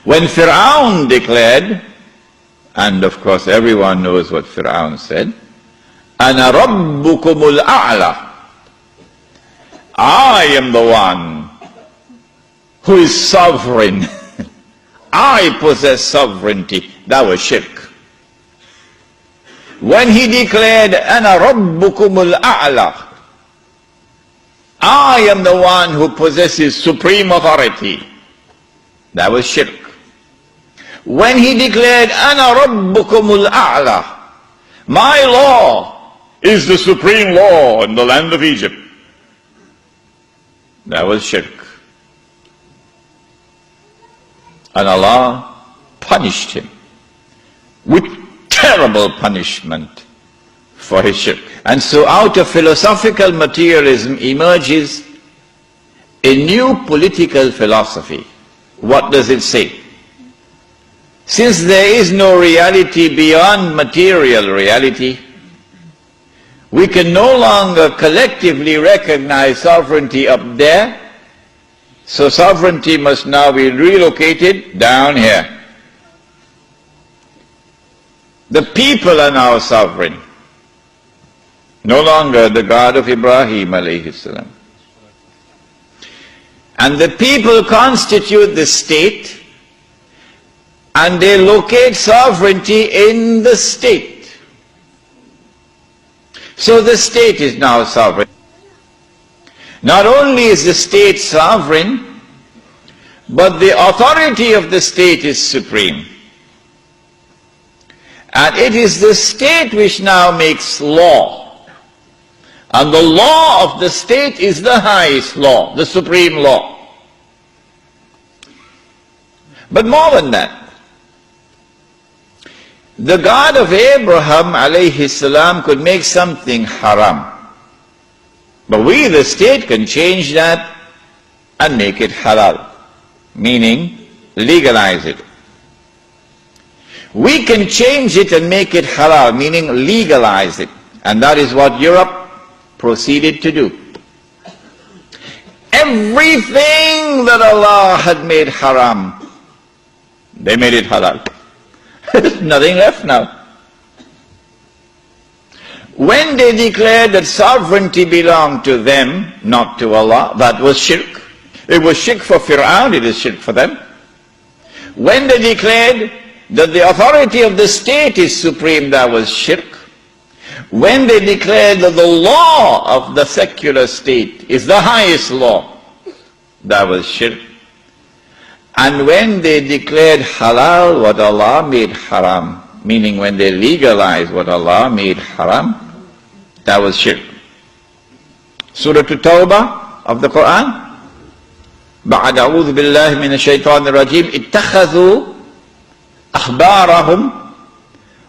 When Fir'aun declared, and of course everyone knows what Fir'aun said, Ana rabbukumul a'la, I am the one who is sovereign. I possess sovereignty. That was shirk. When he declared, Ana rabbukumul a'la, I am the one who possesses supreme authority, that was shirk. When he declared, Ana rabbukumul a'la, my law is the supreme law in the land of Egypt, that was shirk. And Allah punished him with terrible punishment for his shirk. And so out of philosophical materialism emerges a new political philosophy. What does it say? Since there is no reality beyond material reality, we can no longer collectively recognize sovereignty up there, so sovereignty must now be relocated down here. The people are now sovereign, no longer the God of Ibrahim alayhi salam. And the people constitute the state, and they locate sovereignty in the state. So the state is now sovereign. Not only is the state sovereign, but the authority of the state is supreme. And it is the state which now makes law. And the law of the state is the highest law, the supreme law. But more than that, the God of Abraham alayhi salam could make something haram. But we, the state, can change that and make it halal, meaning legalize it. We can change it and make it halal, meaning legalize it. And that is what Europe proceeded to do. Everything that Allah had made haram, they made it halal. There's nothing left now. When they declared that sovereignty belonged to them, not to Allah, that was shirk. It was shirk for Fir'aun, it is shirk for them. When they declared that the authority of the state is supreme, that was shirk. When they declared that the law of the secular state is the highest law, that was shirk. And when they declared halal what Allah made haram, meaning when they legalized what Allah made haram, that was shirk. Surah Tawbah of the Quran, بعد أعوذ بالله من الشيطان الرجيم اتخذوا أخبارهم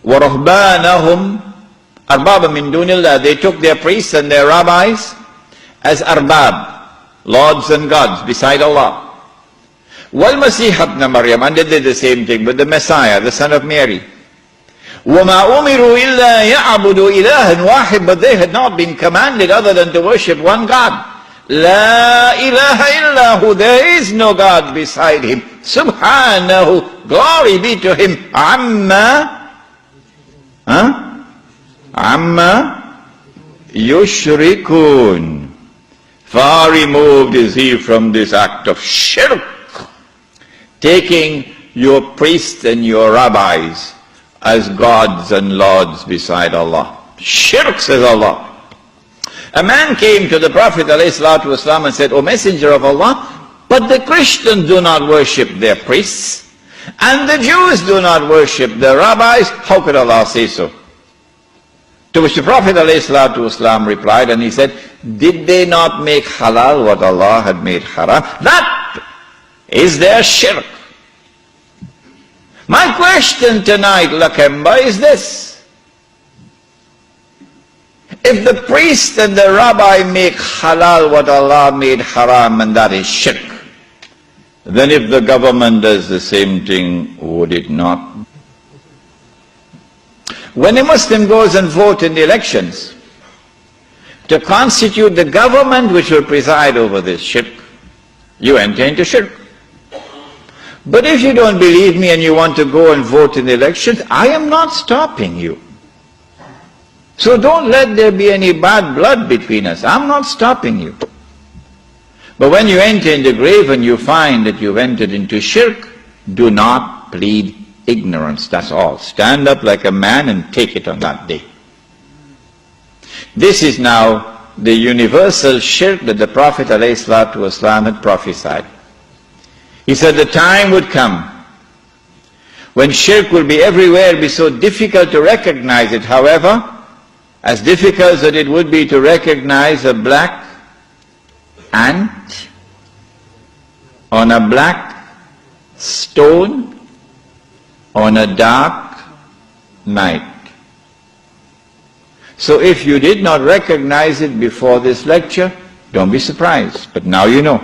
ورهبانهم أربابا من دون الله. They took their priests and their rabbis as arbab, lords and gods beside Allah. وَالْمَسِيحَ ابْنَ مَرْيَمَ, and they did the same thing with the Messiah, the son of Mary. وَمَا أُمِرُوا إِلَّا يَعْبُدُوا إِلَهًا وَاحِدًا, but they had not been commanded other than to worship one God. لا إله إلا هو, there is no God beside him. Subhanahu, glory be to him. Amma yushrikun, far removed is he from this act of shirk, taking your priests and your rabbis as gods and lords beside Allah. Shirk, says Allah. A man came to the Prophet ﷺ and said, O Messenger of Allah, but the Christians do not worship their priests, and the Jews do not worship their rabbis. How could Allah say so? To which the Prophet ﷺ replied, and he said, did they not make halal what Allah had made haram? That is their shirk. My question tonight, Lakemba, is this. If the priest and the rabbi make halal what Allah made haram, and that is shirk, then if the government does the same thing, would it not? When a Muslim goes and votes in the elections to constitute the government which will preside over this shirk, you enter into shirk. But if you don't believe me and you want to go and vote in the elections, I am not stopping you. So don't let there be any bad blood between us. I'm not stopping you. But when you enter in the grave and you find that you've entered into shirk, do not plead ignorance, that's all. Stand up like a man and take it on that day. This is now the universal shirk that the Prophet ﷺ had prophesied. He said the time would come when shirk will be everywhere, be so difficult to recognize it. However, as difficult as it would be to recognize a black ant on a black stone on a dark night. So if you did not recognize it before this lecture, don't be surprised, but now you know.